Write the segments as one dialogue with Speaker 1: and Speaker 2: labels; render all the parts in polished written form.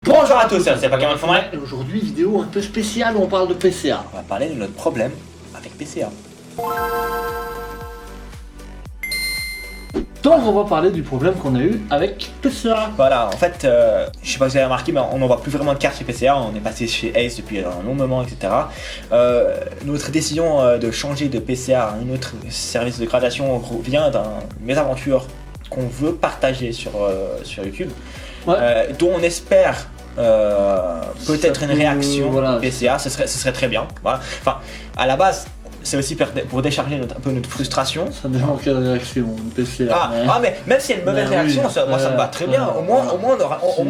Speaker 1: Bonjour à tous, c'est Pokémon Fondray.
Speaker 2: Et aujourd'hui, vidéo un peu spéciale où on parle de PCA.
Speaker 1: On va parler de notre problème avec PCA.
Speaker 2: Donc on va parler du problème qu'on a eu avec PCA.
Speaker 1: Voilà, en fait, je sais pas si vous avez remarqué, mais on n'en voit plus vraiment de cartes chez PCA. On est passé chez Ace depuis un long moment, etc. Notre décision de changer de PCA à un autre service de gradation vient d'une mésaventure qu'on veut partager sur YouTube, dont on espère peut-être une réaction PCA. Ce serait très bien. Voilà. Enfin, à la base, c'est aussi pour décharger un peu notre frustration.
Speaker 2: Ça dépend quelle réaction, PCA.
Speaker 1: Mais même s'il y a une mauvaise réaction, moi ça me va très bien. Au moins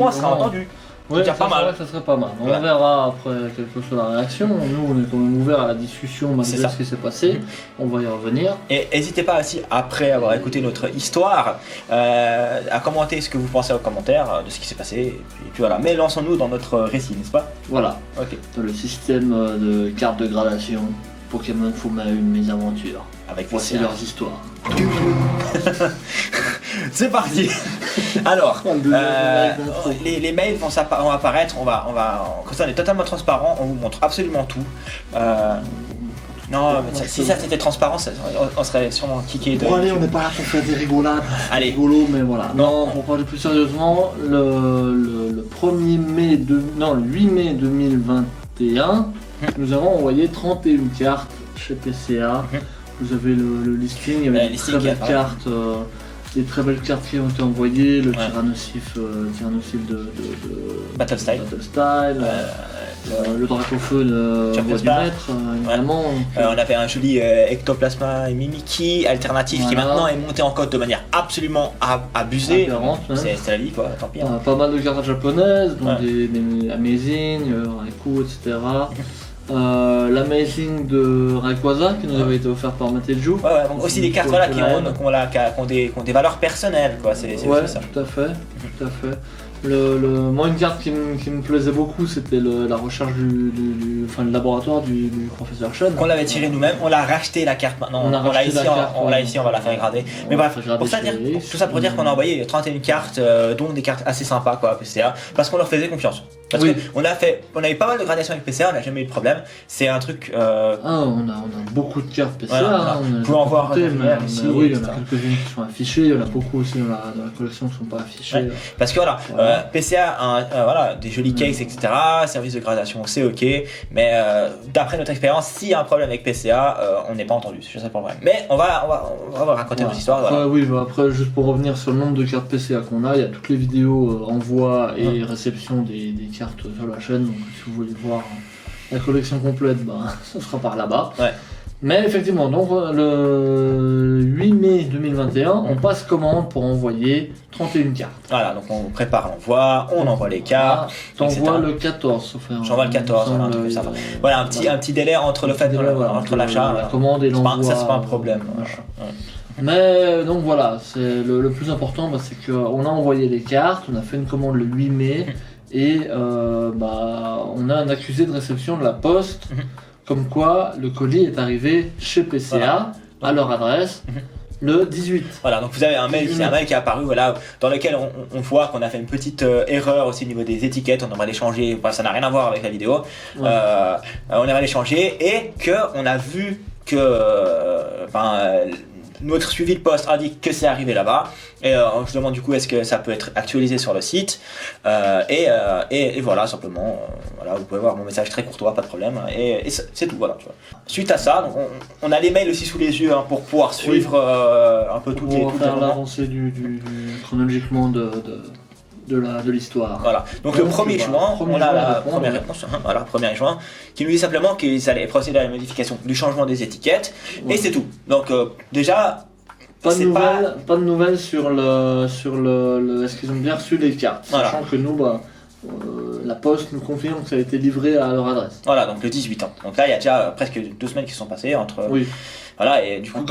Speaker 1: on sera entendu.
Speaker 2: Oui,
Speaker 1: ça
Speaker 2: serait pas mal. On verra après quelle que soit la réaction. Nous, on est quand même ouvert à la discussion malgré ce qui s'est passé. On va y revenir.
Speaker 1: Et n'hésitez pas aussi, après avoir écouté notre histoire, à commenter ce que vous pensez aux commentaires de ce qui s'est passé. Et puis voilà. Mais lançons-nous dans notre récit, n'est-ce pas?
Speaker 2: Voilà.
Speaker 1: Ok.
Speaker 2: Dans le système de cartes de gradation, Pokémon Fondray a eu une mésaventure. Voici leurs histoires.
Speaker 1: C'est parti. Alors, les mails vont apparaître. Comme ça, on est totalement transparent. On vous montre absolument tout. Non, mais si ça c'était transparent, on serait sûrement kické.
Speaker 2: Bon, allez, on n'est pas là pour faire des rigolades.
Speaker 1: Allez,
Speaker 2: rigolo, mais voilà. Non, pour parler plus sérieusement, le 8 mai 2021, nous avons envoyé 31 cartes chez PCA. Vous avez le listing, il y avait des très belles cartes qui ont été envoyées, le Tyrannosif de
Speaker 1: Battle Style,
Speaker 2: le Dracofeu de Voix du Maître, évidemment.
Speaker 1: On avait un joli Ectoplasma et Mimikyu alternatif qui maintenant est monté en cote de manière absolument abusée. C'est la vie quoi, tant pis.
Speaker 2: Pas mal de cartes japonaises, donc des Amazing, Raikou, etc. L'Amazing de Rayquaza qui nous avait été offert par Mateju.
Speaker 1: Donc aussi des cartes qui ont des valeurs personnelles quoi, c'est ça.
Speaker 2: Tout à fait. Moi une carte qui me plaisait beaucoup c'était la recherche le laboratoire du professeur Shen.
Speaker 1: On l'avait tiré nous-mêmes, on l'a racheté la carte maintenant, on l'a ici, on va la faire grader. Mais bref, tout ça pour dire qu'on a envoyé 31 cartes, dont des cartes assez sympas quoi à PCA, parce qu'on leur faisait confiance. Parce qu'on a eu pas mal de gradations avec PCA, on n'a jamais eu de problème. C'est un truc.
Speaker 2: On a beaucoup de cartes PCA.
Speaker 1: Vous pouvez en voir
Speaker 2: ici. Oui, il y en a quelques-unes qui sont affichées, il y en a beaucoup aussi dans la collection qui ne sont pas affichées.
Speaker 1: Parce que PCA a des jolis cases, etc. Service de gradation, c'est ok. Mais d'après notre expérience, s'il y a un problème avec PCA, on n'est pas entendu. C'est ça le problème. Mais on va raconter notre histoire.
Speaker 2: Après, juste pour revenir sur le nombre de cartes PCA qu'on a, il y a toutes les vidéos envoi et réception des cartes sur la chaîne, donc si vous voulez voir la collection complète, ça sera par là-bas. Mais effectivement, donc le 8 mai 2021, on passe commande pour envoyer 31 cartes.
Speaker 1: Voilà, donc on prépare l'envoi, on envoie les cartes.
Speaker 2: T'envoies le 14,
Speaker 1: j'envoie le 14, voilà, un petit délai entre le fait entre l'achat,
Speaker 2: la commande et l'envoi.
Speaker 1: Ça c'est pas un problème.
Speaker 2: Mais donc voilà, c'est le plus important, c'est qu'on a envoyé les cartes, on a fait une commande le 8 mai. Et on a un accusé de réception de la poste, comme quoi le colis est arrivé chez PCA à leur adresse le 18. Voilà,
Speaker 1: donc vous avez un mail qui est apparu, dans lequel on voit qu'on a fait une petite erreur aussi au niveau des étiquettes. On aimerait les changer, ça n'a rien à voir avec la vidéo. On aimerait les changer et qu'on a vu que notre suivi de poste indique que c'est arrivé là-bas et on se demande du coup est-ce que ça peut être actualisé sur le site et voilà simplement vous pouvez voir mon message très courtois, pas de problème et c'est tout tu vois. Suite à ça donc on a les mails aussi sous les yeux pour pouvoir suivre un peu toutes les
Speaker 2: l'avancée chronologiquement de l'histoire.
Speaker 1: Voilà. Donc le 1er juin, on a la première réponse, 1er juin, qui nous dit simplement qu'ils allaient procéder à la modification du changement des étiquettes, et c'est tout. Donc déjà,
Speaker 2: pas de nouvelles sur est-ce qu'ils ont bien reçu les cartes, sachant que nous, la poste nous confirme que ça a été livré à leur adresse.
Speaker 1: Voilà, donc le 18 ans. Donc là, il y a déjà presque 2 semaines qui sont passées entre...
Speaker 2: Oui.
Speaker 1: Voilà, et du coup...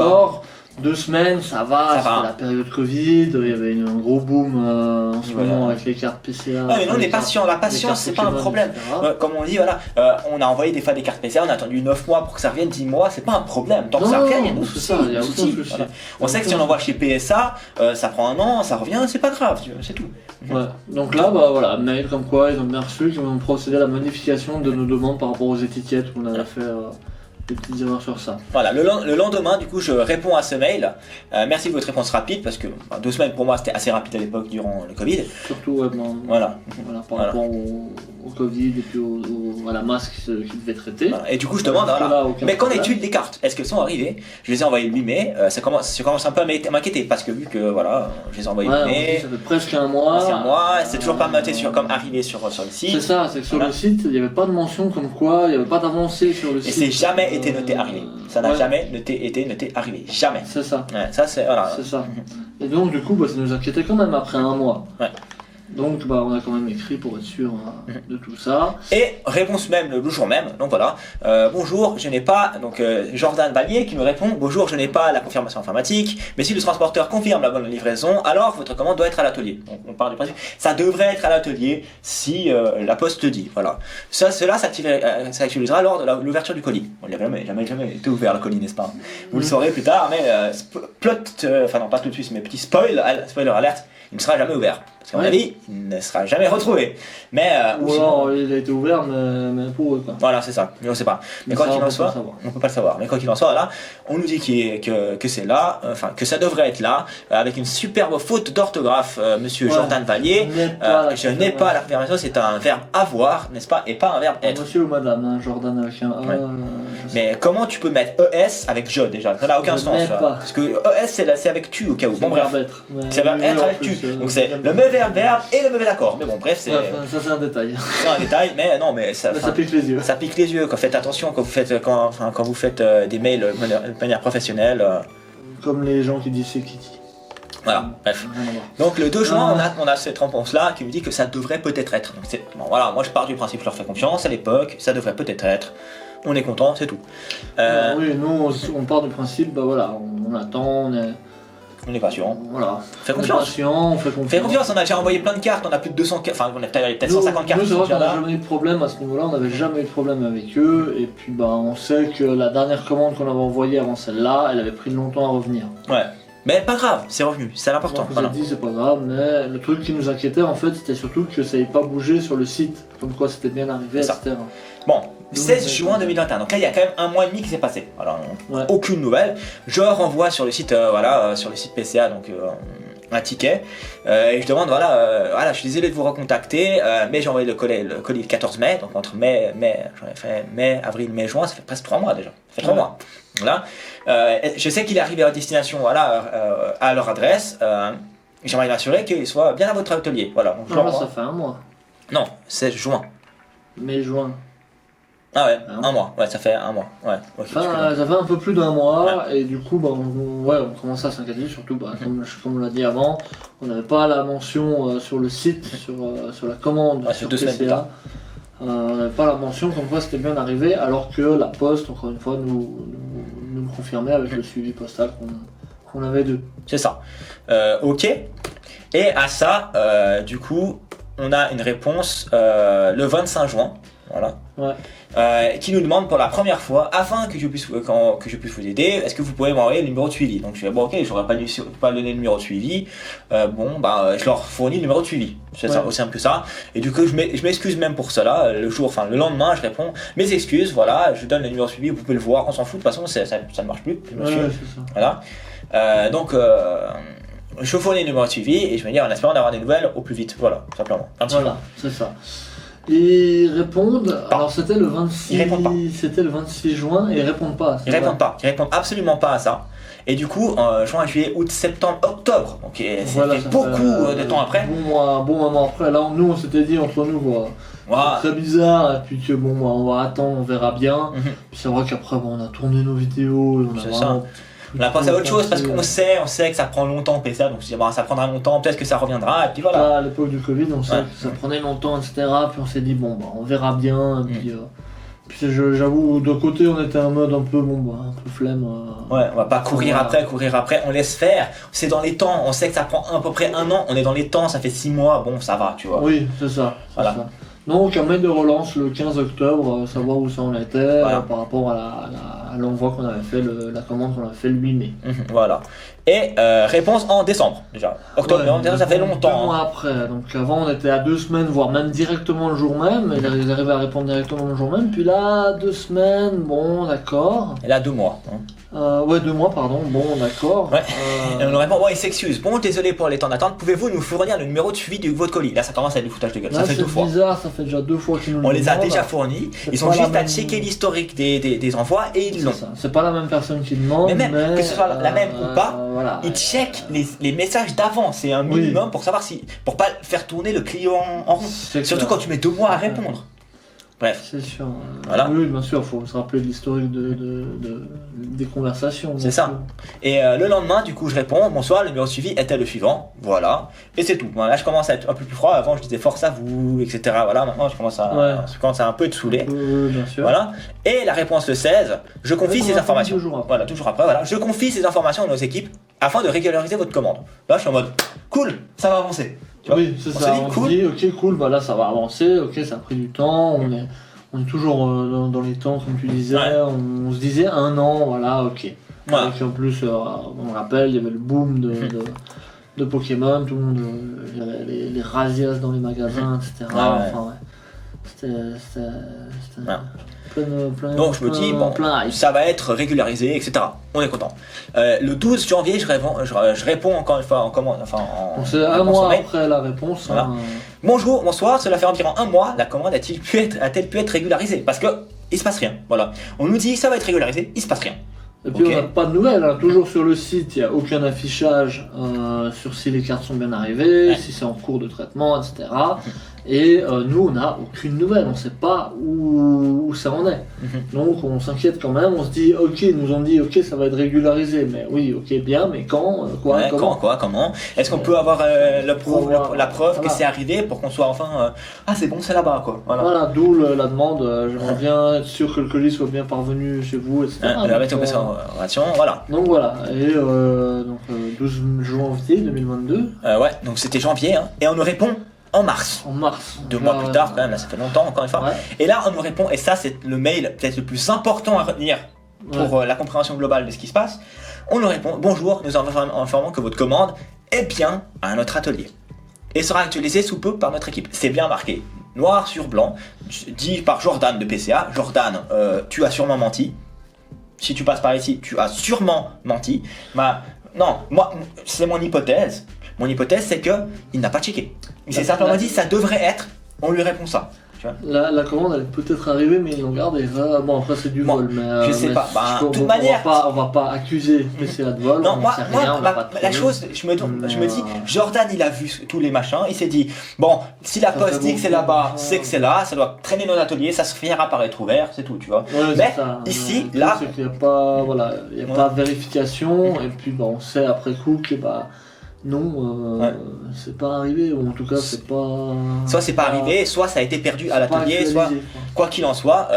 Speaker 2: 2 semaines, ça va, c'était la période Covid, il y avait un gros boom en ce moment avec les cartes PCA.
Speaker 1: Ouais, mais nous on est patient, la patience c'est pas un problème. Comme on dit, voilà, on a envoyé des fois des cartes PCA, on a attendu 9 mois pour que ça revienne, 10 mois, c'est pas un problème. Tant que ça revient, il y a
Speaker 2: c'est ça, il y a aucun souci.
Speaker 1: Voilà. On sait que si on envoie chez PSA, ça prend un an, ça revient, c'est pas grave, c'est tout.
Speaker 2: Ouais, donc là, bah voilà, mail comme quoi ils ont bien reçu, qu'ils ont procédé à la modification de nos demandes par rapport aux étiquettes où on avait fait. Des petites erreurs sur ça.
Speaker 1: Voilà, le lendemain, du coup, je réponds à ce mail. Merci de votre réponse rapide, parce que 2 semaines pour moi c'était assez rapide à l'époque durant le Covid.
Speaker 2: Surtout
Speaker 1: voilà.
Speaker 2: Par rapport au Covid et puis à la masse qui devait traiter.
Speaker 1: Voilà. Et du coup, je demande, mais qu'en est-il des cartes? Est-ce qu'elles sont arrivées? Je les ai envoyées le 8 mai. Ça commence un peu à m'inquiéter, parce que vu que voilà, je les ai envoyées le 8 mai.
Speaker 2: Ça fait presque un mois.
Speaker 1: C'est toujours pas noté comme arrivé sur le site.
Speaker 2: C'est ça, c'est que sur le site, il n'y avait pas de mention comme quoi, il n'y avait pas d'avancée sur le site.
Speaker 1: Et c'est jamais été noté arrivé. Ça n'a jamais été noté arrivé. Jamais.
Speaker 2: C'est ça.
Speaker 1: Ouais, ça c'est voilà.
Speaker 2: C'est ça. Et donc du coup, ça nous inquiétait quand même après un mois.
Speaker 1: Ouais.
Speaker 2: Donc on a quand même écrit pour être sûr de tout ça.
Speaker 1: Et réponse même le jour même, donc voilà, bonjour, je n'ai pas, donc Jordan Vallier qui me répond, bonjour, je n'ai pas la confirmation informatique, mais si le transporteur confirme la bonne livraison, alors votre commande doit être à l'atelier. Donc on parle du principe, ça devrait être à l'atelier si la poste le dit, voilà. Cela s'actualisera lors de l'ouverture du colis. On n'a jamais été ouvert le colis, n'est-ce pas? Vous le saurez plus tard, mais enfin non pas tout de suite, mais petit spoiler alerte, il ne sera jamais ouvert. Parce qu'à mon avis, il ne sera jamais retrouvé. Mais,
Speaker 2: ou alors il a été ouvert, mais pour eux quoi.
Speaker 1: Voilà, c'est ça, mais on ne sait pas. Mais quoi qu'il en soit, on ne peut pas le savoir. Mais quoi qu'il en soit, là, on nous dit que c'est là, enfin que ça devrait être là, avec une superbe faute d'orthographe, monsieur Jordan Vallier. Je n'ai pas la confirmation, c'est un verbe avoir, n'est-ce pas, et pas un verbe être.
Speaker 2: Monsieur ou madame, Jordan avec un A.
Speaker 1: Mais comment tu peux mettre ES avec je déjà? Ça n'a aucun sens. Parce que ES c'est avec tu au cas où.
Speaker 2: Bon, bref.
Speaker 1: C'est verbe être avec tu. Donc c'est le mauvais verbe et le mauvais accord. Mais bon, bref, c'est.
Speaker 2: Ça c'est un détail.
Speaker 1: C'est un détail, mais non, mais ça
Speaker 2: pique les yeux.
Speaker 1: Ça pique les yeux. Faites attention quand vous faites des mails de manière professionnelle.
Speaker 2: Comme les gens qui disent c'est Kitty.
Speaker 1: Voilà, bref. Donc le 2 juin, on a cette réponse-là qui me dit que ça devrait peut-être être. Donc bon, voilà, moi je pars du principe, je leur fais confiance à l'époque, ça devrait peut-être être. On est content, c'est tout.
Speaker 2: Oui, nous on part du principe, voilà, on attend,
Speaker 1: on est patient.
Speaker 2: Voilà.
Speaker 1: Fais confiance.
Speaker 2: On fait confiance.
Speaker 1: Fais confiance, on a déjà envoyé plein de cartes, on a plus de 200 cartes, enfin on a peut-être 150 cartes.
Speaker 2: Nous, c'est vrai qu'on n'a jamais eu de problème à ce niveau-là, on n'avait jamais eu de problème avec eux, et puis on sait que la dernière commande qu'on avait envoyée avant celle-là, elle avait pris longtemps à revenir.
Speaker 1: Ouais. Mais pas grave, c'est revenu, c'est l'important.
Speaker 2: On vous a dit c'est pas grave, mais le truc qui nous inquiétait en fait, c'était surtout que ça n'avait pas bougé sur le site, comme quoi c'était bien arrivé, etc.
Speaker 1: Bon, 16 juin 2021, donc là il y a quand même un mois et demi qui s'est passé. Alors, aucune nouvelle. Je renvoie sur le site, sur le site PCA, donc un ticket, et je demande, je suis désolé de vous recontacter, mais j'ai envoyé le colis le 14 mai, donc entre j'en ai fait mai, avril, mai, juin, ça fait presque 3 mois déjà. Ça fait 3 mois. Voilà. Je sais qu'il est arrivé à destination, à leur adresse. J'aimerais m'assurer qu'il soit bien à votre atelier. Voilà.
Speaker 2: Donc, ça fait un mois.
Speaker 1: Non, 16 juin.
Speaker 2: Mai, juin.
Speaker 1: Ah ouais, un mois. Ouais, ça fait un mois. Ouais. Okay,
Speaker 2: ça fait un peu plus d'un mois, et du coup, on commence à s'inquiéter, surtout, comme on l'a dit avant, on n'avait pas la mention sur le site, sur la commande, sur
Speaker 1: 2 semaines plus tard.
Speaker 2: On n'avait pas la mention comme quoi c'était bien arrivé, alors que la poste, encore une fois, nous confirmait avec le suivi postal qu'on avait d'eux.
Speaker 1: C'est ça. Ok. Et à ça, du coup, on a une réponse le 25 juin. Voilà.
Speaker 2: Ouais.
Speaker 1: Qui nous demande pour la première fois, afin que je puisse vous aider, est-ce que vous pouvez m'envoyer le numéro de suivi? Donc je dis ok, j'aurais pas donné le numéro de suivi, je leur fournis le numéro de suivi, c'est ça, aussi simple que ça. Et du coup je m'excuse même pour cela, le lendemain je réponds mes excuses, voilà, je donne le numéro de suivi, vous pouvez le voir, on s'en fout, de toute façon ça ne marche plus, monsieur.
Speaker 2: Ouais, c'est ça.
Speaker 1: Voilà. Je fournis le numéro de suivi et je me dis en espérant d'avoir des nouvelles au plus vite, voilà, simplement.
Speaker 2: Voilà, c'est ça. Ils répondent, alors c'était le 26 juin et ils répondent pas.
Speaker 1: Ils répondent absolument pas à ça. Et du coup, juin, juillet, août, septembre, octobre, donc ça fait beaucoup de temps après.
Speaker 2: Un bon moment après, là nous on s'était dit entre nous très bizarre, et puis que on va attendre, on verra bien. Puis c'est vrai qu'après on a tourné nos vidéos et
Speaker 1: on a pensé à autre chose parce qu'on sait que ça prend longtemps PSA, donc ça prendra longtemps, peut-être que ça reviendra, et puis voilà.
Speaker 2: À l'époque du Covid, on sait que ça prenait longtemps, etc. Puis on s'est dit on verra bien, et puis Puis j'avoue, d'un côté, on était en mode un peu, un peu flemme.
Speaker 1: Ouais, on va pas courir après, on laisse faire. C'est dans les temps, on sait que ça prend à peu près 1 an, on est dans les temps, ça fait 6 mois, bon, ça va, tu vois.
Speaker 2: Oui, c'est ça.
Speaker 1: Voilà.
Speaker 2: Ça. Donc, un mail de relance le 15 octobre, savoir où ça en était par rapport à l'envoi qu'on avait fait, la commande qu'on avait fait le 8 mai.
Speaker 1: Voilà. Et réponse en décembre, déjà. Octobre, novembre, ça fait longtemps.
Speaker 2: 2 mois après. Donc, avant, on était à 2 semaines, voire même directement le jour même. Ils arrivaient à répondre directement le jour même. Puis là, 2 semaines, bon, d'accord.
Speaker 1: Et là, 2 mois.
Speaker 2: Ouais, 2 mois, pardon. Bon, d'accord.
Speaker 1: Ouais. Et on nous répond, il s'excuse. Bon, désolé pour les temps d'attente. Pouvez-vous nous fournir le numéro de suivi de votre colis? Là, ça commence à être du foutage de gueule.
Speaker 2: Là,
Speaker 1: ça fait 2 fois.
Speaker 2: C'est bizarre, ça fait déjà 2 fois qu'ils nous le
Speaker 1: On les a
Speaker 2: demandent.
Speaker 1: déjà fournis. Ils ont juste à checker l'historique des envois et ils l'ont.
Speaker 2: C'est pas la même personne qui demande.
Speaker 1: Mais même, que ce soit la même ou pas,
Speaker 2: voilà.
Speaker 1: ils checkent les messages d'avant. C'est un minimum pour savoir pour pas faire tourner le client en rond. Surtout quand tu mets 2 mois à répondre. Bref.
Speaker 2: C'est sûr.
Speaker 1: Voilà.
Speaker 2: Oui, bien sûr, il faut se rappeler de l'historique des conversations.
Speaker 1: C'est ça. Et le lendemain, du coup, je réponds, bonsoir, le numéro suivi était le suivant. Voilà. Et c'est tout. Bon, là, je commence à être un peu plus froid. Avant, je disais force à vous, etc. Voilà. Maintenant, je commence à un peu être saoulé.
Speaker 2: Bien sûr.
Speaker 1: Voilà. Et la réponse le 16, je confie ces informations.
Speaker 2: Toujours après.
Speaker 1: Voilà, toujours après. Voilà. Je confie ces informations à nos équipes afin de régulariser votre commande. Là, je suis en mode, cool, ça va avancer.
Speaker 2: Oui, c'est ça. On se dit, ok, cool, là ça va avancer, ok, ça a pris du temps, on est toujours dans les temps, comme tu disais, on se disait 1 an, voilà, ok. Et en plus, on rappelle, il y avait le boom de Pokémon, tout le monde, il y avait les razzias dans les magasins, etc. Enfin, c'était plein.
Speaker 1: Donc je me dis, bon, ça va être régularisé, etc. On est content. Le 12 janvier, je réponds encore une fois
Speaker 2: c'est 1 mois après la réponse.
Speaker 1: Voilà. Bonjour, bonsoir, cela fait environ 1 mois, la commande a-t-elle pu être régularisée? Parce que il se passe rien. Voilà. On nous dit ça va être régularisé, il se passe rien.
Speaker 2: Et puis on n'a pas de nouvelles, toujours sur le site, il n'y a aucun affichage sur si les cartes sont bien arrivées, si c'est en cours de traitement, etc. Et nous, on n'a aucune nouvelle, on ne sait pas où ça en est. Donc on s'inquiète quand même, on se dit, ok, ils nous ont dit, ok, ça va être régularisé, mais oui, ok, bien, mais quand,
Speaker 1: comment Est-ce qu'on peut avoir la preuve que c'est arrivé pour qu'on soit enfin, c'est bon, c'est là-bas, quoi.
Speaker 2: Voilà, d'où la demande, j'aimerais bien être sûr que le colis soit bien parvenu chez vous, etc.
Speaker 1: Voilà.
Speaker 2: Donc voilà, et 12 janvier 2022.
Speaker 1: Donc c'était janvier, et on nous répond en mars. 2 mois plus tard, quand même, là ça fait longtemps, encore une fois. Et là on nous répond, et ça c'est le mail peut-être le plus important à retenir pour la compréhension globale de ce qui se passe. On nous répond, bonjour, nous informons que votre commande est bien à notre atelier et sera actualisée sous peu par notre équipe. C'est bien marqué, noir sur blanc, dit par Jordan de PCA. Jordan, tu as sûrement menti. Si tu passes par ici, tu as sûrement menti. Non, moi, c'est mon hypothèse. Mon hypothèse, c'est qu'il n'a pas checké. Il s'est simplement dit, ça devrait être, on lui répond ça.
Speaker 2: La commande, elle est peut-être arrivée, mais ils l'ont gardée. Bon, après, c'est du vol, mais.
Speaker 1: Je sais pas. De toute
Speaker 2: manière. On va pas accuser PCA de vol.
Speaker 1: Non, la chose, je me dis, Jordan, il a vu tous les machins, il s'est dit, bon, si la poste dit que c'est là-bas, c'est que c'est là, ça doit traîner dans l'atelier, ça se finira par être ouvert, c'est tout, tu vois. Mais ici, là.
Speaker 2: C'est qu'il n'y a pas, pas de vérification, et puis, on sait après coup que, non, c'est pas arrivé, ou en tout cas c'est pas...
Speaker 1: Soit c'est pas arrivé, soit ça a été perdu à l'atelier, soit quoi qu'il en soit,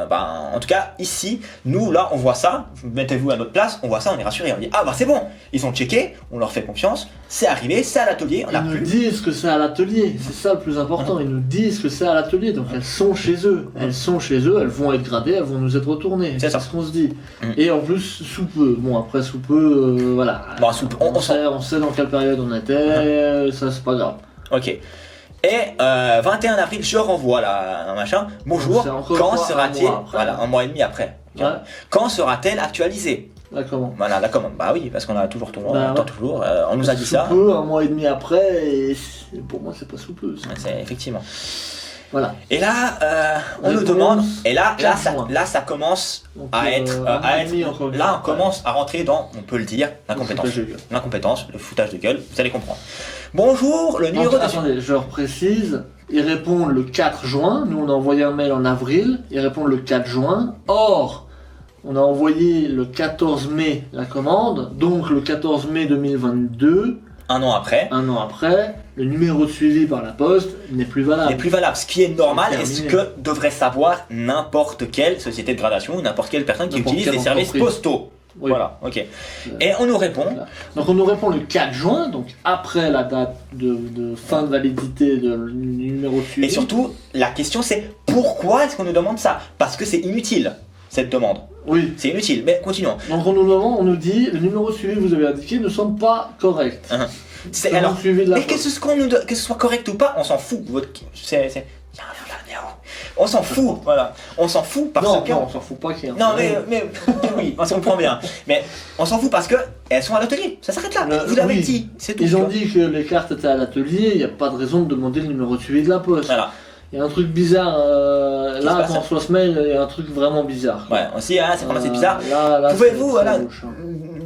Speaker 1: en tout cas ici, nous là on voit ça, mettez-vous à notre place, on voit ça, on est rassuré, on dit c'est bon, ils ont checké, on leur fait confiance, c'est arrivé, c'est à l'atelier, on a plus...
Speaker 2: Ils nous disent que c'est à l'atelier, c'est ça le plus important, ils nous disent que c'est à l'atelier, donc elles sont chez eux, elles vont être gradées, elles vont nous être retournées, c'est ce qu'on se dit. Et en plus sous peu, après sous peu, voilà, on sait dans quelle période on était, ça c'est pas grave.
Speaker 1: Ok. Et 21 avril, je renvoie un machin. Bonjour, quand sera-t-il, voilà, 1 mois et demi après. Quand sera-t-elle actualisée?
Speaker 2: La commande.
Speaker 1: Voilà, la commande. Oui, parce qu'on a toujours tourné, toujours. On nous a dit ça.
Speaker 2: Sous peu, 1 mois et demi après, et pour moi c'est pas sous peu.
Speaker 1: C'est effectivement.
Speaker 2: Voilà.
Speaker 1: Et là, on nous demande, et là ça commence à être, là on commence à rentrer dans, on peut le dire, l'incompétence, le foutage de gueule, vous allez comprendre. Bonjour, le numéro de...
Speaker 2: Attendez, je reprécise, ils répondent le 4 juin, nous on a envoyé un mail en avril, ils répondent le 4 juin, or, on a envoyé le 14 mai la commande, donc le 14 mai 2022,
Speaker 1: Un an après.
Speaker 2: Un an après, le numéro suivi par la poste n'est plus valable.
Speaker 1: N'est plus valable, ce qui est normal
Speaker 2: C'est
Speaker 1: et ce
Speaker 2: terminé.
Speaker 1: que devrait savoir n'importe quelle société de gradation ou n'importe quelle personne qui
Speaker 2: N'importe
Speaker 1: utilise
Speaker 2: quelle
Speaker 1: des services
Speaker 2: entreprise.
Speaker 1: postaux.
Speaker 2: Oui.
Speaker 1: Voilà, ok. Et on nous répond,
Speaker 2: Voilà. Donc on nous répond le 4 juin, donc après la date de fin de validité du numéro de suivi.
Speaker 1: et surtout, la question c'est pourquoi est-ce qu'on nous demande ça? Parce que c'est inutile, cette demande.
Speaker 2: Oui.
Speaker 1: C'est inutile, mais continuons.
Speaker 2: Donc on nous demande, on nous dit, le numéro de suivi que vous avez indiqué ne semble pas correct.
Speaker 1: C'est,
Speaker 2: Selon
Speaker 1: alors,
Speaker 2: le suivi de la
Speaker 1: mais que
Speaker 2: poste.
Speaker 1: que ce soit correct ou pas, on s'en fout. On s'en fout, voilà. On s'en fout parce
Speaker 2: Non,
Speaker 1: que...
Speaker 2: non, on s'en fout pas qu'il y ait un
Speaker 1: Non,
Speaker 2: problème.
Speaker 1: mais oui, on se comprend bien. Mais on s'en fout parce que elles sont à l'atelier. Ça s'arrête là. Vous l'avez
Speaker 2: oui.
Speaker 1: dit, c'est tout.
Speaker 2: Ils
Speaker 1: tu
Speaker 2: ont
Speaker 1: vois.
Speaker 2: dit que les cartes étaient à l'atelier, il n'y a pas de raison de demander le numéro de suivi de la poste.
Speaker 1: Voilà.
Speaker 2: Il y a un truc bizarre,
Speaker 1: Qui se
Speaker 2: là
Speaker 1: passe
Speaker 2: quand on reçoit ce mail, il y a un truc vraiment bizarre.
Speaker 1: Ouais, aussi, hein, c'est vraiment assez bizarre.
Speaker 2: Là,
Speaker 1: Pouvez-vous,
Speaker 2: c'est
Speaker 1: voilà,
Speaker 2: louche, hein.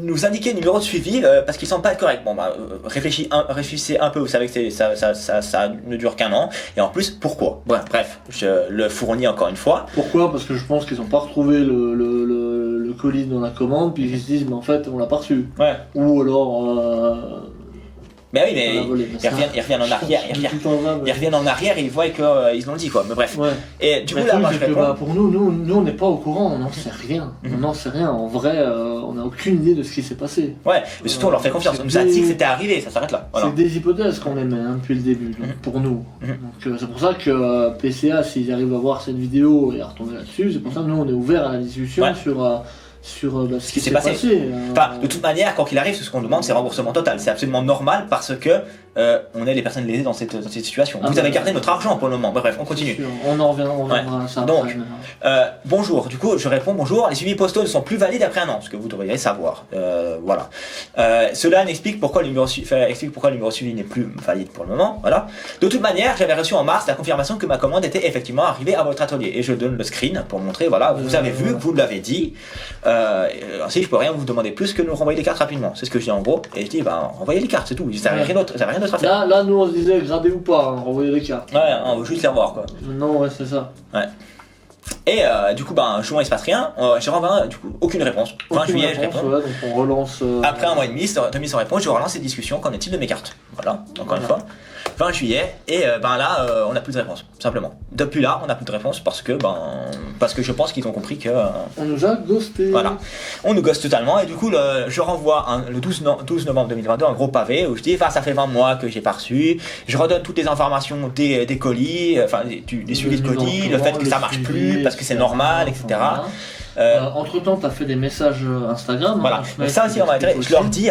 Speaker 1: nous indiquer le numéro de suivi parce qu'il semble pas être correct. Bon, bah, réfléchissez un peu. Vous savez que ça ne dure qu'un an. Et en plus, pourquoi? Bon, bref, je le fournis encore une fois.
Speaker 2: Pourquoi? Parce que je pense qu'ils n'ont pas retrouvé le colis dans la commande, puis ils se disent, mais en fait, on l'a pas reçu.
Speaker 1: Ouais.
Speaker 2: Ou alors.
Speaker 1: Mais oui, mais
Speaker 2: on l'a volé.
Speaker 1: ils reviennent en arrière. Ils reviennent en arrière et ils voient qu'ils l'ont dit, quoi. Mais bref.
Speaker 2: Ouais.
Speaker 1: Et du coup,
Speaker 2: Le
Speaker 1: là,
Speaker 2: truc,
Speaker 1: moi, je
Speaker 2: c'est que,
Speaker 1: réponds.
Speaker 2: pour nous, on n'est pas au courant, on n'en sait rien. On n'en sait rien. En vrai, on n'a aucune idée de ce qui s'est passé.
Speaker 1: Ouais, mais surtout, on leur fait confiance. On nous a dit que c'était arrivé, ça s'arrête là. Voilà.
Speaker 2: C'est des hypothèses qu'on émet depuis le début, donc, pour nous. Donc c'est pour ça que PCA, s'ils arrivent à voir cette vidéo et à retomber là-dessus, c'est pour ça que nous on est ouvert à la discussion
Speaker 1: Ouais.
Speaker 2: sur ce qui
Speaker 1: s'est
Speaker 2: s'est passé.
Speaker 1: Enfin, de toute manière, quoi qu'il arrive, ce qu'on demande, c'est remboursement total. C'est absolument normal parce que on est les personnes lésées dans cette situation.
Speaker 2: Ah
Speaker 1: Vous
Speaker 2: bah,
Speaker 1: avez gardé notre argent pour le moment. Bref, on continue.
Speaker 2: On reviendra à ça
Speaker 1: Donc,
Speaker 2: après. mais-
Speaker 1: Bonjour, du coup je réponds bonjour, les suivis postaux ne sont plus valides après un an, ce que vous devriez savoir. Voilà. Cela explique pourquoi le numéro suivi n'est plus valide pour le moment. Voilà. De toute manière, j'avais reçu en mars la confirmation que ma commande était effectivement arrivée à votre atelier. Et je donne le screen pour montrer, voilà, vous avez vu, vous l'avez dit. Ainsi, je peux rien vous demander plus que nous renvoyer les cartes rapidement. C'est ce que je dis en gros. Et je dis, ben, renvoyez les cartes, c'est tout. Ça n'avait rien d'autre à faire.
Speaker 2: Là, nous on se disait gradé ou pas, hein, renvoyer les cartes.
Speaker 1: Ouais, on veut juste les revoir, quoi.
Speaker 2: Non, ouais, c'est ça.
Speaker 1: Et du coup, ben, juin, il se passe rien. J'ai renvoyé, du coup, aucune réponse. Fin
Speaker 2: Aucune
Speaker 1: juillet, je
Speaker 2: réponse,
Speaker 1: réponds.
Speaker 2: ouais, donc on relance.
Speaker 1: Après un mois et demi de mise en réponse, je relance ces discussions. Qu'en est-il de mes cartes? Voilà, encore une fois. 20 juillet, et ben là, on n'a plus de réponse, simplement. Depuis là, on n'a plus de réponse parce que je pense qu'ils ont compris que.
Speaker 2: On nous a ghosté.
Speaker 1: Voilà, on nous gosse totalement, et du coup, je renvoie le 12 novembre 2022 un gros pavé où je dis, ça fait 20 mois que j'ai pas reçu. Je redonne toutes les informations des colis, enfin, des suivis de colis, le fait que ça marche plus parce que c'est normal, etc.
Speaker 2: Entre temps, tu as fait des messages Instagram.
Speaker 1: Voilà, donc ça aussi on va être. Je leur dis,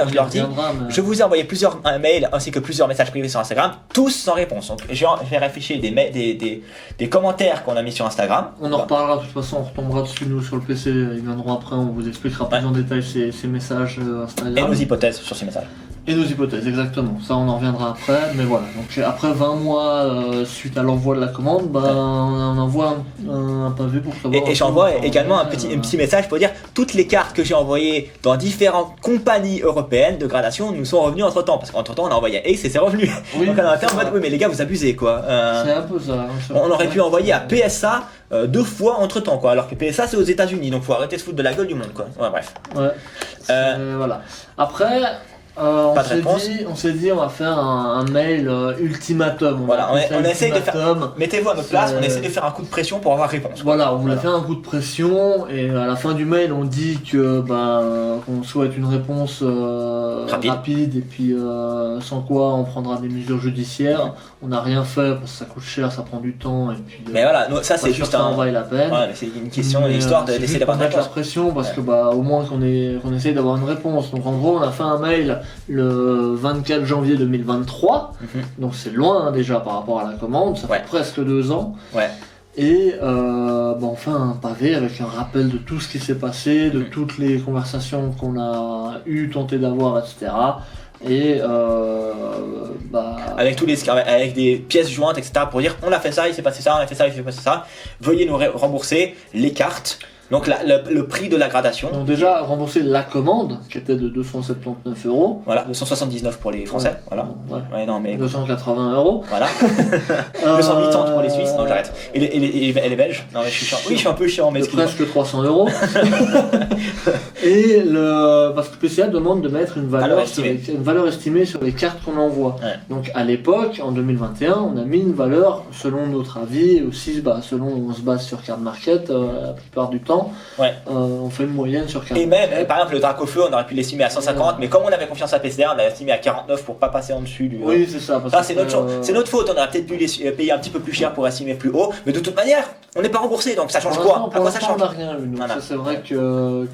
Speaker 1: je vous ai envoyé plusieurs mails ainsi que plusieurs messages privés sur Instagram, tous sans réponse. Donc je vais réfléchir des commentaires qu'on a mis sur Instagram.
Speaker 2: On en reparlera de toute façon, on retombera dessus nous sur le PC, ils viendront après, on vous expliquera plus en détail ces messages Instagram.
Speaker 1: Et nos hypothèses sur ces messages.
Speaker 2: Et nos hypothèses, exactement. Ça, on en reviendra après. Mais voilà, donc après 20 mois suite à l'envoi de la commande, on envoie un pavé pour savoir.
Speaker 1: Et j'envoie également un petit message pour dire toutes les cartes que j'ai envoyées dans différentes compagnies européennes de gradation nous sont revenues entre temps. Parce qu'entre temps, on a envoyé Ace et c'est revenu.
Speaker 2: Oui,
Speaker 1: donc on a été en mode, oui, mais les gars, vous abusez quoi.
Speaker 2: C'est un peu ça.
Speaker 1: On aurait pu envoyer à PSA 2 fois entre temps quoi. Alors que PSA c'est aux États-Unis, donc faut arrêter de se foutre de la gueule du monde quoi. Ouais, bref.
Speaker 2: Ouais. Voilà. Après. On s'est dit on va faire un mail ultimatum.
Speaker 1: Voilà, on essaye de faire. Mettez-vous à notre place, on essaie de faire un coup de pression pour avoir réponse.
Speaker 2: Voilà, on voulait faire un coup de pression et à la fin du mail on dit que qu'on souhaite une réponse rapide et puis sans quoi on prendra des mesures judiciaires. On n'a rien fait parce que ça coûte cher, ça prend du temps et puis.
Speaker 1: Mais voilà, ça c'est juste
Speaker 2: ça en vaille la peine.
Speaker 1: Ouais, c'est une question, une histoire d'essayer d'avoir une
Speaker 2: réponse.
Speaker 1: réponse.
Speaker 2: La pression parce que au moins qu'on essaye d'avoir une réponse. Donc en gros on a fait un mail le 24 janvier 2023, donc c'est loin déjà par rapport à la commande, ça fait presque 2 ans.
Speaker 1: Ouais.
Speaker 2: Et on fait un pavé avec un rappel de tout ce qui s'est passé, de toutes les conversations qu'on a tenté d'avoir, etc. Et
Speaker 1: avec des pièces jointes, etc. pour dire on a fait ça, il s'est passé ça, on a fait ça, il s'est passé ça. Veuillez nous rembourser les cartes. Donc le prix de la gradation.
Speaker 2: Donc déjà rembourser la commande qui était de 279 €.
Speaker 1: Voilà, 279 pour les Français. Voilà.
Speaker 2: Ouais.
Speaker 1: Ouais, non mais.
Speaker 2: 280 €.
Speaker 1: Voilà. 280 pour les Suisses. Non, j'arrête. arrête. Elle est belge. Non mais je suis chiant. Oui, je suis un peu chiant, mais
Speaker 2: de presque 300 €. Et parce que PCA demande de mettre une valeur estimée sur les cartes qu'on envoie.
Speaker 1: Ouais.
Speaker 2: Donc à l'époque, en 2021, on a mis une valeur selon notre avis, et aussi selon on se base sur Card Market la plupart du temps.
Speaker 1: Ouais.
Speaker 2: On fait une moyenne sur Card
Speaker 1: Et
Speaker 2: Market.
Speaker 1: même, par exemple, le Dracofeu, on aurait pu l'estimer à 150, mais comme on avait confiance à PCA, on l'a estimé à 49 pour pas passer en dessus du.
Speaker 2: Oui, c'est ça.
Speaker 1: Ça, c'est notre faute. On aurait peut-être dû payer un petit peu plus cher pour estimer plus haut, mais de toute manière, on n'est pas remboursé, donc ça change quoi? À quoi ça change?
Speaker 2: On n'a rien eu. Donc
Speaker 1: Voilà.
Speaker 2: ça, c'est vrai que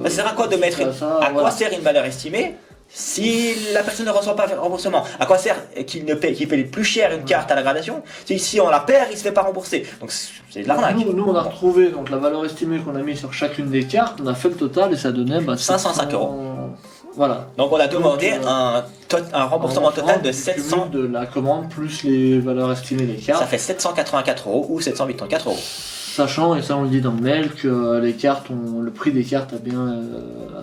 Speaker 1: Ça sert à quoi de mettre à quoi sert une valeur estimée si la personne ne reçoit pas de remboursement? À quoi sert qu'il paye plus cher une carte à la gradation si on la perd, il se fait pas rembourser? Donc c'est de l'arnaque.
Speaker 2: Nous, on a retrouvé donc la valeur estimée qu'on a mis sur chacune des cartes, on a fait le total et ça donnait
Speaker 1: 505 €.
Speaker 2: Voilà.
Speaker 1: Donc on a demandé un remboursement total de 700.
Speaker 2: De la commande plus les valeurs estimées des cartes.
Speaker 1: Ça fait 784 € ou 784 €.
Speaker 2: Sachant, et ça on le dit dans le mail, que le prix des cartes a bien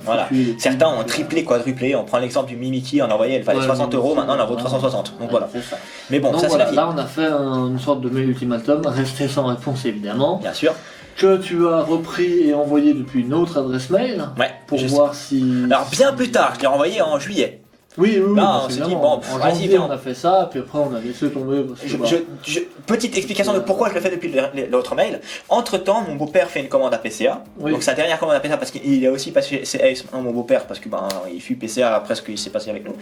Speaker 1: voilà. Certains ont triplé, quadruplé. On prend l'exemple du Mimiki, on envoyait, elle valait 60 €, maintenant elle en vaut 360. Donc voilà.
Speaker 2: Ça.
Speaker 1: Mais bon,
Speaker 2: donc,
Speaker 1: ça
Speaker 2: voilà,
Speaker 1: c'est la vie.
Speaker 2: là on a fait une sorte de mail ultimatum, resté sans réponse évidemment.
Speaker 1: Bien sûr.
Speaker 2: Que tu as repris et envoyé depuis une autre adresse mail.
Speaker 1: Ouais.
Speaker 2: Pour voir si.
Speaker 1: Alors bien plus tard, je l'ai renvoyé en juillet.
Speaker 2: Oui,
Speaker 1: là, on s'est dit, bon,
Speaker 2: en janvier, on a fait ça, puis après on a laissé tomber. Parce que,
Speaker 1: petite explication de pourquoi je le fais depuis l'autre mail. Entre temps, mon beau-père fait une commande à PCA. Oui. Donc sa dernière commande à PCA, parce qu'il a aussi passé chez Ace, mon beau-père, parce que il fuit PCA après ce qu'il s'est passé avec nous.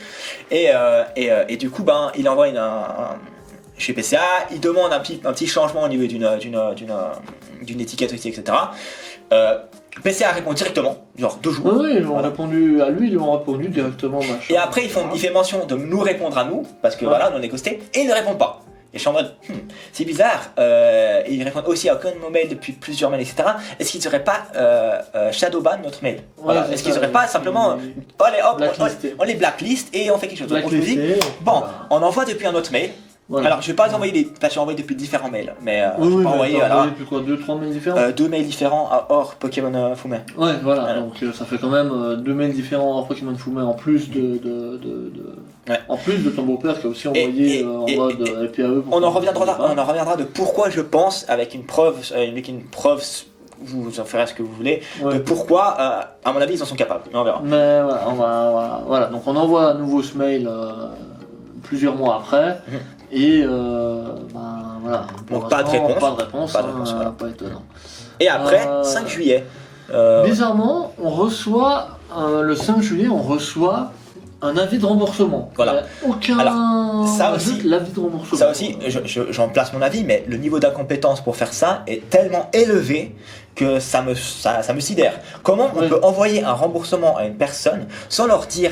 Speaker 1: Et du coup, il envoie chez PCA, il demande un petit changement au niveau d'une étiquette aussi, etc. PCA répond directement, genre 2 jours.
Speaker 2: Oui, ils ont répondu à lui, ils lui ont répondu directement. Machin.
Speaker 1: Et après, il fait mention de nous répondre à nous, parce que voilà, nous on est ghosté, et ils ne répondent pas. Et je suis en mode, c'est bizarre, et ils répondent aussi à aucun de nos mails depuis plusieurs mails, etc. Est-ce qu'ils n'auraient pas shadowban notre mail? Voilà. Est-ce qu'ils n'auraient pas simplement, allez hop, on les blacklist et on fait quelque chose? Donc on se dit, bon, on envoie depuis un autre mail. Voilà. Alors je vais pas les envoyer parce que j'ai envoyé depuis différents mails, mais je vais pas envoyer
Speaker 2: depuis quoi, 2-3 mails différents
Speaker 1: 2 mails différents hors Pokémon Fumé.
Speaker 2: Ouais, voilà, donc ça fait quand même 2 mails différents hors Pokémon Fumé en plus en plus de ton beau-père qui a aussi envoyé en mode LPAE.
Speaker 1: On en reviendra de pourquoi je pense avec une preuve, vous en ferez ce que vous voulez, de pourquoi, à mon avis, ils en sont capables. Mais on verra.
Speaker 2: Mais voilà, donc on envoie à nouveau ce mail plusieurs mois après. Et voilà.
Speaker 1: Donc pas de réponse.
Speaker 2: Voilà. Pas étonnant.
Speaker 1: Et après, 5 juillet.
Speaker 2: Bizarrement, on reçoit le 5 juillet, un avis de remboursement.
Speaker 1: Voilà.
Speaker 2: Alors,
Speaker 1: ça aussi,
Speaker 2: l'avis de remboursement.
Speaker 1: Ça aussi, j'en place mon avis, mais le niveau d'incompétence pour faire ça est tellement élevé que ça me sidère. Comment on peut envoyer un remboursement à une personne sans leur dire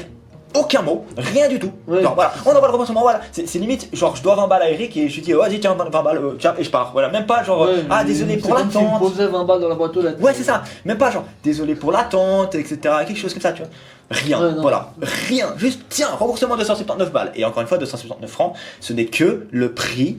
Speaker 1: aucun mot, rien du tout.
Speaker 2: Oui.
Speaker 1: Genre voilà, on envoie le remboursement, voilà. C'est limite, genre je dois 20 balles à Eric et je lui dis vas-y tiens 20 balles, tiens, et je pars. Voilà, même pas genre désolé pour l'attente.
Speaker 2: Tu posais 20 balles dans la boîte aux lettres.
Speaker 1: Ouais, c'est ça. Même pas genre désolé pour l'attente, etc. Quelque chose comme ça, tu vois. Rien, voilà, rien. Juste tiens, remboursement de 279 balles. Et encore une fois, 279 francs, ce n'est que le prix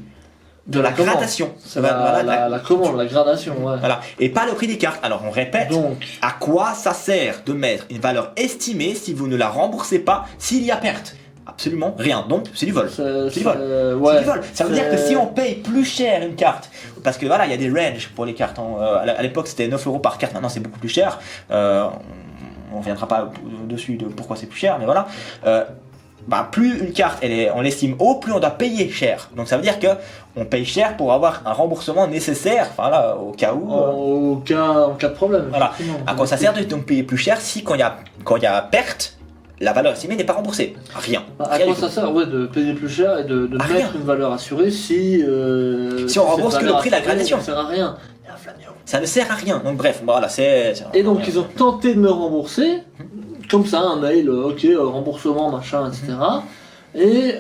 Speaker 1: de la gradation.
Speaker 2: C'est la commande, la gradation, ouais.
Speaker 1: Voilà. Et pas le prix des cartes. Alors on répète, donc, à quoi ça sert de mettre une valeur estimée si vous ne la remboursez pas s'il y a perte? Absolument rien. Donc c'est du vol. C'est du vol. C'est du vol. Ça veut dire que si on paye plus cher une carte, parce que voilà, il y a des ranges pour les cartes. À l'époque c'était 9 € par carte, maintenant c'est beaucoup plus cher. On ne reviendra pas dessus de pourquoi c'est plus cher, mais voilà. Plus une carte on l'estime haut, plus on doit payer cher. Donc ça veut dire que on paye cher pour avoir un remboursement nécessaire, voilà, au cas où.
Speaker 2: En cas de problème.
Speaker 1: Voilà. À quoi ça sert de donc payer plus cher si quand il y a perte, la valeur estimée n'est pas remboursée? Rien.
Speaker 2: À quoi ça sert de payer plus cher et de mettre une valeur assurée si
Speaker 1: on rembourse que le prix de la gradation?
Speaker 2: Ça ne sert à rien.
Speaker 1: Ça ne sert à rien. Donc bref, voilà, c'est.
Speaker 2: Et donc ils ont tenté de me rembourser. Comme ça, un mail, remboursement, machin, etc. Et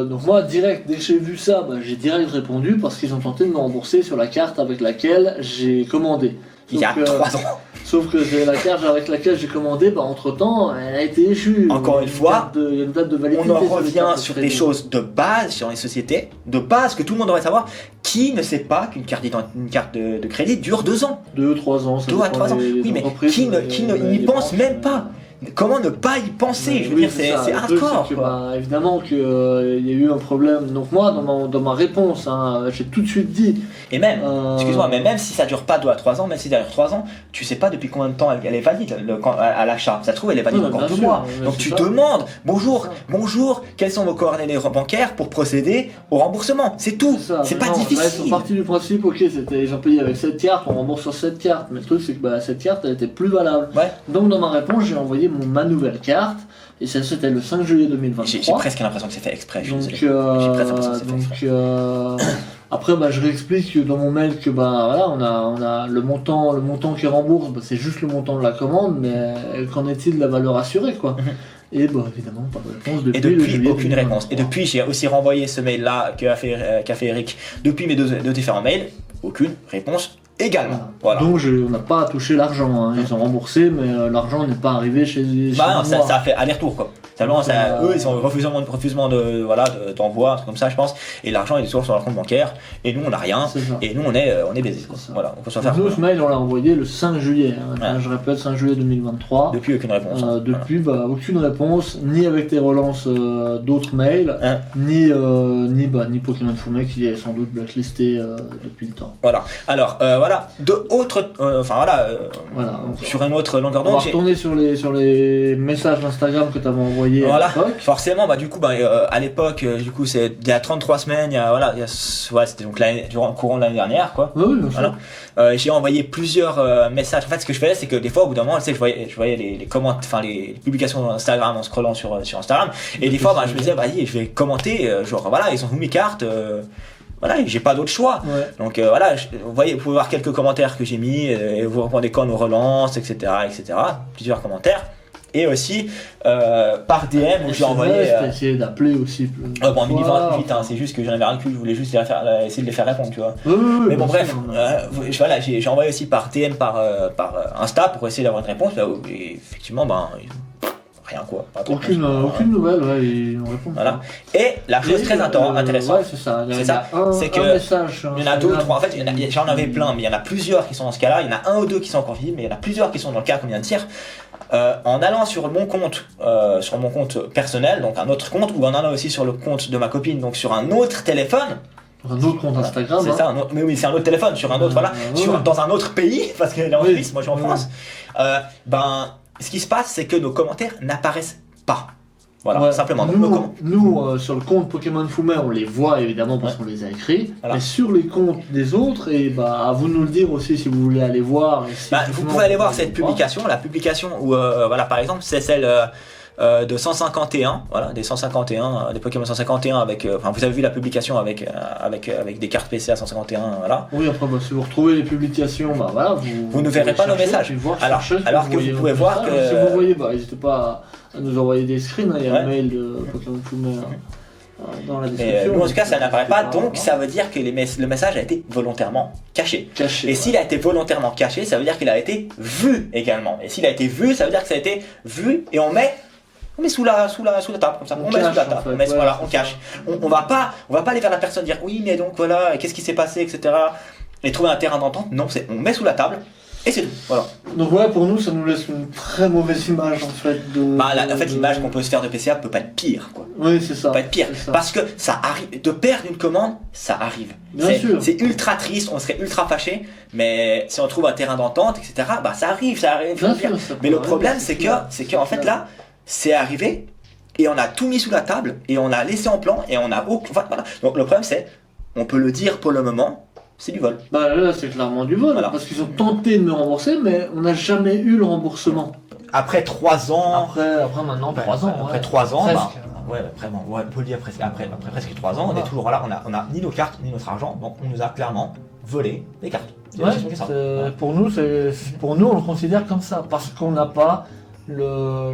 Speaker 2: donc moi, direct, dès que j'ai vu ça, j'ai direct répondu parce qu'ils ont tenté de me rembourser sur la carte avec laquelle j'ai commandé.
Speaker 1: Il y a 3 ans.
Speaker 2: Sauf que la carte avec laquelle j'ai commandé, entre temps, elle a été échue.
Speaker 1: Encore une fois,
Speaker 2: il y a une date de validité.
Speaker 1: On en revient sur des choses de base sur les sociétés, de base que tout le monde devrait savoir. Qui ne sait pas qu'une carte de crédit dure 2 ans?
Speaker 2: 2-3 ans.
Speaker 1: 2 à 3 ans. Oui, mais qui n'y pense même pas? comment ne pas y penser? Je veux dire, c'est
Speaker 2: Le truc,
Speaker 1: hardcore.
Speaker 2: c'est que,
Speaker 1: Quoi.
Speaker 2: évidemment qu'il y a eu un problème. Donc moi, dans ma réponse, hein, j'ai tout de suite dit.
Speaker 1: Et même, excuse-moi, mais même si ça dure pas 2 à 3 ans, même si ça dure 3 ans, tu sais pas depuis combien de temps elle est valide à l'achat. Ça se trouve, elle est valide encore 2 mois. Donc tu demandes, bonjour, quelles sont vos coordonnées bancaires pour procéder au remboursement. C'est tout. C'est pas difficile.
Speaker 2: Là, ils sont partis du principe, ok, ils ont payé avec cette carte, on rembourse sur cette carte. Mais le truc, c'est que cette carte, elle était plus valable.
Speaker 1: Ouais.
Speaker 2: Donc dans ma réponse, j'ai envoyé ma nouvelle carte. Et ça, c'était le 5 juillet 2023.
Speaker 1: J'ai presque l'impression que c'est fait exprès.
Speaker 2: Donc,
Speaker 1: j'ai presque l'impression que c'est fait exprès.
Speaker 2: Après, je réexplique dans mon mail que voilà, on a le montant qui rembourse, c'est juste le montant de la commande, mais qu'en est-il de la valeur assurée, quoi. Et évidemment, pas de réponse depuis.
Speaker 1: Et depuis,
Speaker 2: le
Speaker 1: aucune réponse. Et depuis, j'ai aussi renvoyé ce mail-là qu'a fait Eric depuis mes deux différents mails. Aucune réponse également. Voilà.
Speaker 2: Donc on n'a pas touché l'argent. Hein. Ils ont remboursé, mais l'argent n'est pas arrivé chez
Speaker 1: non, ça a fait aller-retour, quoi. Tellement, eux, ils sont refusement d'envoi, un truc comme ça, je pense. Et l'argent est toujours sur leur compte bancaire. Et nous, on n'a rien. Et nous, on est baisés. Voilà. On peut s'en faire.
Speaker 2: Nous, ce mail, on l'a envoyé le 5 juillet. Hein. Je répète, 5 juillet 2023.
Speaker 1: Depuis, aucune réponse.
Speaker 2: Depuis, aucune réponse, ni avec tes relances d'autres mails, ni Pokémon Fumet qui est sans doute blacklisté depuis le temps.
Speaker 1: Voilà. Alors, voilà. Sur une autre longueur d'onde.
Speaker 2: On va retourner sur les messages Instagram que tu avais envoyés.
Speaker 1: Voilà,
Speaker 2: à l'époque.
Speaker 1: forcément, à l'époque, du coup, c'est il y a 33 semaines, c'était donc durant le courant de l'année dernière, quoi.
Speaker 2: Oui, bien sûr.
Speaker 1: J'ai envoyé plusieurs messages. En fait, ce que je faisais, c'est que des fois, au bout d'un moment, je voyais les commentaires, les publications Instagram en scrollant sur Instagram, et des fois, je me disais, je vais commenter, ils ont mis mes cartes. Voilà, j'ai pas d'autre choix.
Speaker 2: Ouais.
Speaker 1: Donc vous pouvez voir quelques commentaires que j'ai mis, et vous répondez quand on nous relance, etc. Plusieurs commentaires. Et aussi par DM où j'ai envoyé.
Speaker 2: J'ai essayé d'appeler aussi.
Speaker 1: Vite, c'est juste que j'en avais rien de cul, je voulais juste essayer de les faire répondre, tu vois.
Speaker 2: Mais
Speaker 1: bon, bref, j'ai envoyé aussi par DM, par Insta pour essayer d'avoir une réponse. Et effectivement, rien, quoi.
Speaker 2: Aucune nouvelle, ils nous répondent.
Speaker 1: Voilà. Et la chose très intéressante,
Speaker 2: c'est ça.
Speaker 1: C'est que il y en a 2 ou 3. En fait, j'en avais plein, mais il y en a plusieurs qui sont dans ce cas-là. Il y en a 1 ou 2 qui sont encore visibles, mais il y en a plusieurs qui sont dans le cas qu'on vient de dire. En allant sur mon compte personnel, donc un autre compte, ou en allant aussi sur le compte de ma copine, donc sur un autre téléphone.
Speaker 2: Un autre compte Instagram.
Speaker 1: C'est ça, mais oui, c'est un autre téléphone, sur un autre, dans un autre pays, parce qu'elle est en Suisse, moi je suis en France. Ce qui se passe, c'est que nos commentaires n'apparaissent pas. Voilà, simplement.
Speaker 2: Nous, sur le compte Pokémon Fumet, on les voit évidemment parce qu'on les a écrits. Voilà. Mais sur les comptes des autres, à vous de nous le dire aussi si vous voulez aller voir.
Speaker 1: Vous pouvez aller voir cette publication. La publication où, par exemple, c'est celle de 151, des 151, des Pokémon 151 avec. Vous avez vu la publication avec des cartes PC à 151, voilà.
Speaker 2: Oui, après, si vous retrouvez les publications,
Speaker 1: vous ne verrez pas nos messages. Alors que vous pouvez voir que.
Speaker 2: Si vous voyez, n'hésitez pas à nous envoyer des screens. Il y a un mail de Pokémon Fumet dans la description.
Speaker 1: Nous, en tout cas, ça n'apparaît pas, donc ça veut dire que le message a été volontairement caché. Et s'il a été volontairement caché, ça veut dire qu'il a été vu également. Et s'il a été vu, ça veut dire que ça a été vu et on met sous la table, comme ça. On met sous la table, on cache. On va pas aller vers la personne dire oui, mais donc voilà, qu'est-ce qui s'est passé, etc. Et trouver un terrain d'entente. Non, on met sous la table. Et c'est tout, voilà.
Speaker 2: Donc pour nous, ça nous laisse une très mauvaise image en fait
Speaker 1: l'image qu'on peut se faire de PCA peut pas être pire, quoi.
Speaker 2: Oui, c'est ça.
Speaker 1: Peut pas être pire, parce que ça arrive, de perdre une commande, ça arrive.
Speaker 2: Bien sûr.
Speaker 1: C'est ultra triste, on serait ultra fâché, mais si on trouve un terrain d'entente, etc., ça arrive.
Speaker 2: Bien sûr,
Speaker 1: mais le problème, c'est que en fait là, c'est arrivé, et on a tout mis sous la table, et on a laissé en plan, et on a voilà. Donc le problème c'est, on peut le dire pour le moment, c'est du vol.
Speaker 2: Là, c'est clairement du vol, parce qu'ils ont tenté de me rembourser, mais on n'a jamais eu le remboursement.
Speaker 1: Après 3 ans...
Speaker 2: Après maintenant, 3 ans.
Speaker 1: Après 3 ans,
Speaker 2: presque.
Speaker 1: on peut le dire après presque 3 ans, on est toujours là, on a ni nos cartes, ni notre argent, donc on nous a clairement volé les cartes.
Speaker 2: Pour nous, on le considère comme ça, parce qu'on n'a pas le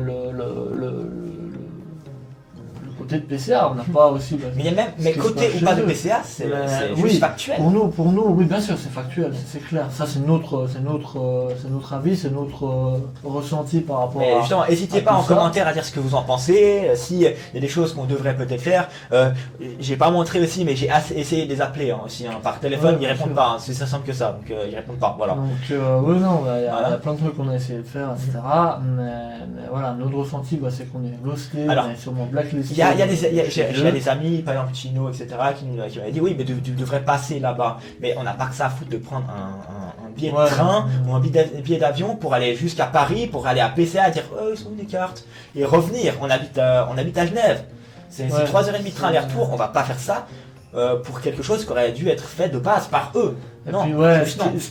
Speaker 2: côté de PCA, on n'a pas aussi.
Speaker 1: Mais il y a même, mais côté ou pas de PCA, c'est juste factuel.
Speaker 2: Pour nous, oui, bien sûr, c'est factuel, c'est clair. Ça, c'est notre avis, c'est notre ressenti par rapport
Speaker 1: mais justement, n'hésitez pas en commentaire à dire ce que vous en pensez, s'il y a des choses qu'on devrait peut-être faire. J'ai pas montré aussi, mais j'ai essayé de les appeler aussi par téléphone, ils répondent pas, c'est ça simple que ça, donc ils répondent pas, voilà.
Speaker 2: Donc oui, non, il y a plein de trucs qu'on a essayé de faire, etc. Mais voilà, notre ressenti, c'est qu'on est ghosté, on est sûrement blacklisté.
Speaker 1: J'ai des amis, par exemple Chino, etc., qui m'avaient dit oui, mais tu devrais passer là-bas. Mais on n'a pas que ça à foutre de prendre un billet de train ou un billet d'avion pour aller jusqu'à Paris, pour aller à PCA, dire oh, ils sont où les cartes et revenir. On habite à Genève. C'est 3h30 de train aller-retour, on va pas faire ça pour quelque chose qui aurait dû être fait de base par eux.
Speaker 2: Et puis ce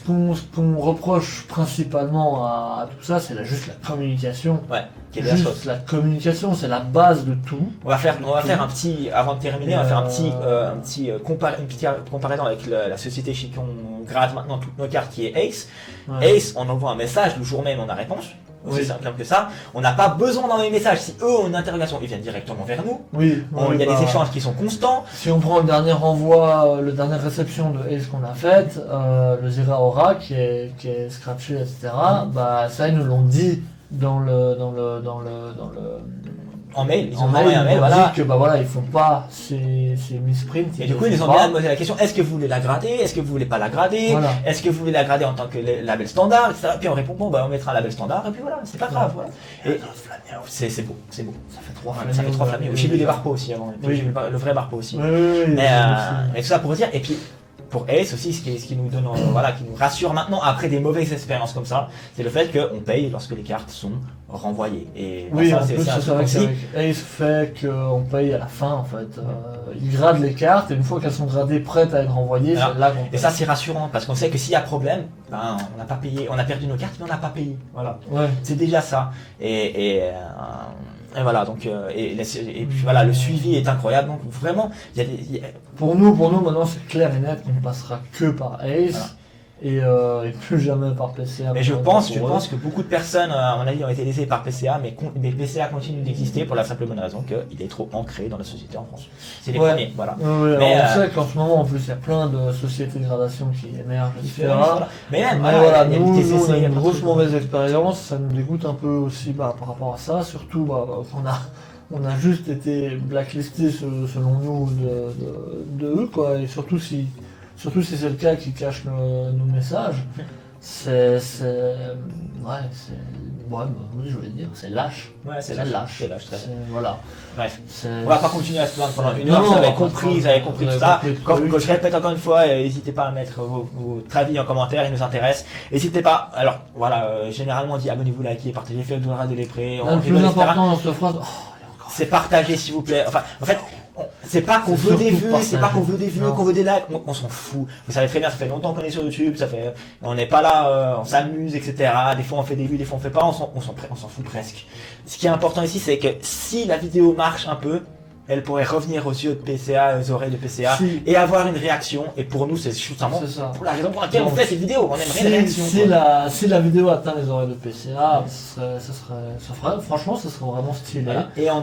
Speaker 2: qu'on reproche principalement à tout ça, c'est juste la communication. Juste la communication, c'est la base de tout.
Speaker 1: On va faire un petit, avant de terminer, on va faire une petite comparaison avec la société chez qui on grade maintenant toutes nos cartes, qui est Ace. Ace, on envoie un message, le jour même on a réponse. C'est simple que ça. On n'a pas besoin d'envoyer des messages. Si eux ont une interrogation, ils viennent directement vers nous. Il y a des échanges qui sont constants.
Speaker 2: Si on prend le dernier renvoi, la dernière réception de Ace qu'on a faite, le Zira Aura qui est scratché, etc. Ça ils nous l'ont dit
Speaker 1: en mail, ils ont envoyé un mail, voilà.
Speaker 2: Dit que ils font pas ces misprints.
Speaker 1: Et du coup, ils ont bien posé la question, est-ce que vous voulez la grader, est-ce que vous voulez pas la grader, est-ce que vous voulez la grader en tant que label standard, etc. Puis on répond, on mettra un label standard, et puis voilà, c'est pas grave, voilà. Et c'est beau. Ça fait 3 flammiers. J'ai lu les Barpo aussi avant, et puis j'ai lu le vrai Barpo aussi. Mais tout ça pour dire, et puis, pour Ace aussi, ce qui nous donne, qui nous rassure maintenant après des mauvaises expériences comme ça, c'est le fait qu'on paye lorsque les cartes sont renvoyées. Et
Speaker 2: c'est vrai que Ace fait qu'on paye à la fin en fait. Ils gradent les cartes et une fois qu'elles sont gradées, prêtes à être renvoyées, c'est là qu'on paye.
Speaker 1: Et ça c'est rassurant parce qu'on sait que s'il y a problème, on n'a pas payé, on a perdu nos cartes mais on n'a pas payé. Voilà. C'est déjà ça. Et voilà, donc et puis voilà, le suivi est incroyable. Donc vraiment,
Speaker 2: pour nous maintenant c'est clair et net qu'on ne passera que par Ace et plus jamais par PCA.
Speaker 1: Mais je pense que beaucoup de personnes, à mon avis, ont été laissées par PCA, mais PCA continue d'exister pour la simple bonne raison qu'il est trop ancré dans la société en France. C'est les premiers, voilà.
Speaker 2: Mais on sait qu'en ce moment, en plus, il y a plein de sociétés de gradation qui émergent, etc.
Speaker 1: Mais même,
Speaker 2: nous, on a une grosse mauvaise expérience, ça nous dégoûte un peu aussi par rapport à ça, surtout on a juste été blacklistés selon nous de eux, quoi, et surtout si c'est le cas qui cache nos messages, je voulais dire, c'est lâche.
Speaker 1: C'est lâche.
Speaker 2: Voilà.
Speaker 1: Bref. On va pas continuer à se plaindre pendant une heure, vous avez compris tout ça. Quand je répète encore une fois, n'hésitez pas à mettre votre avis en commentaire, il nous intéresse. N'hésitez pas, alors voilà, généralement on dit abonnez-vous, likez, partagez, faites de l'épré.
Speaker 2: Le plus important dans cette phrase,
Speaker 1: c'est partager s'il vous plaît. Enfin, en fait, c'est pas qu'on veut des vues, qu'on veut des likes, on s'en fout. Vous savez très bien, ça fait longtemps qu'on est sur YouTube, on n'est pas là, on s'amuse, etc. Des fois on fait des vues, des fois on fait pas, on s'en fout presque. Ce qui est important ici, c'est que si la vidéo marche un peu, elle pourrait revenir aux yeux de PCA, aux oreilles de PCA, et avoir une réaction. Et pour nous, c'est justement pour la raison pour laquelle on fait cette vidéo. On aimerait une réaction.
Speaker 2: Si la vidéo atteint les oreilles de PCA, franchement, ça serait vraiment stylé.
Speaker 1: Voilà. Et on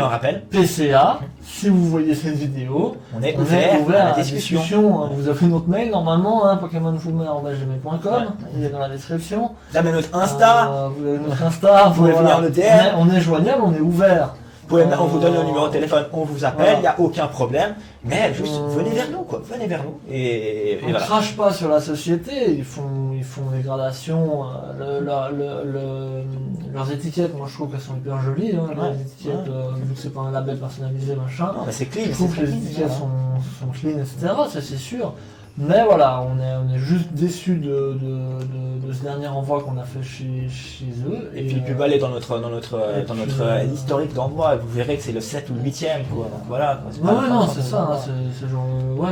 Speaker 1: rappelle.
Speaker 2: PCA, si vous voyez cette vidéo,
Speaker 1: on est ouvert à la discussion.
Speaker 2: Vous avez notre mail normalement, pokémonfoomer@gmail.com. Il est dans la description.
Speaker 1: Vous avez notre Insta.
Speaker 2: Vous avez notre Insta.
Speaker 1: Vous pouvez venir le DM.
Speaker 2: On est joignable, on est ouvert.
Speaker 1: On vous donne le numéro de téléphone, on vous appelle, il n'y a aucun problème, mais juste venez vers nous, quoi, venez vers nous. Et
Speaker 2: on ne crache pas sur la société, ils font des gradations, leurs étiquettes, moi je trouve qu'elles sont hyper jolies, les étiquettes, vu que c'est pas un label personnalisé, machin.
Speaker 1: Non, mais c'est clean.
Speaker 2: Je trouve que les étiquettes sont clean, etc., ça c'est sûr. Mais voilà, on est juste déçus de ce dernier envoi qu'on a fait chez eux.
Speaker 1: Et puis aller dans notre historique d'envoi, vous verrez que c'est le 7 ou le 8e, quoi. Donc voilà.
Speaker 2: C'est ça, c'est genre,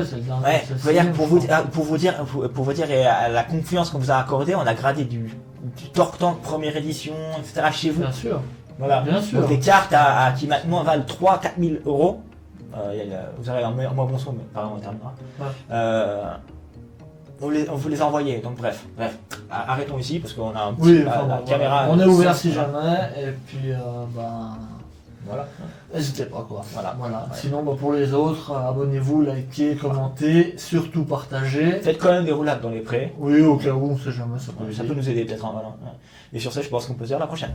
Speaker 2: c'est le
Speaker 1: Ouais,
Speaker 2: dernier.
Speaker 1: pour vous dire et à la confiance qu'on vous a accordée, on a gradé du Torque Tank première édition, etc. chez vous.
Speaker 2: Bien sûr.
Speaker 1: Voilà.
Speaker 2: Bien sûr.
Speaker 1: Donc des cartes qui maintenant valent 3 4 000 euros. Vous avez un moins bon son, mais pardon, on terminera. On vous les a envoyés, donc bref. Arrêtons ici parce qu'on a un petit la caméra.
Speaker 2: On est ouvert si jamais, et puis
Speaker 1: Voilà.
Speaker 2: N'hésitez pas quoi.
Speaker 1: Voilà.
Speaker 2: Sinon pour les autres, abonnez-vous, likez, commentez, surtout partagez.
Speaker 1: Faites quand même des roulades dans les prés.
Speaker 2: Oui, au cas où, on sait jamais, ça peut
Speaker 1: Ça
Speaker 2: aider.
Speaker 1: peut nous aider peut-être. Voilà. Et sur ça, je pense qu'on peut se dire à la prochaine.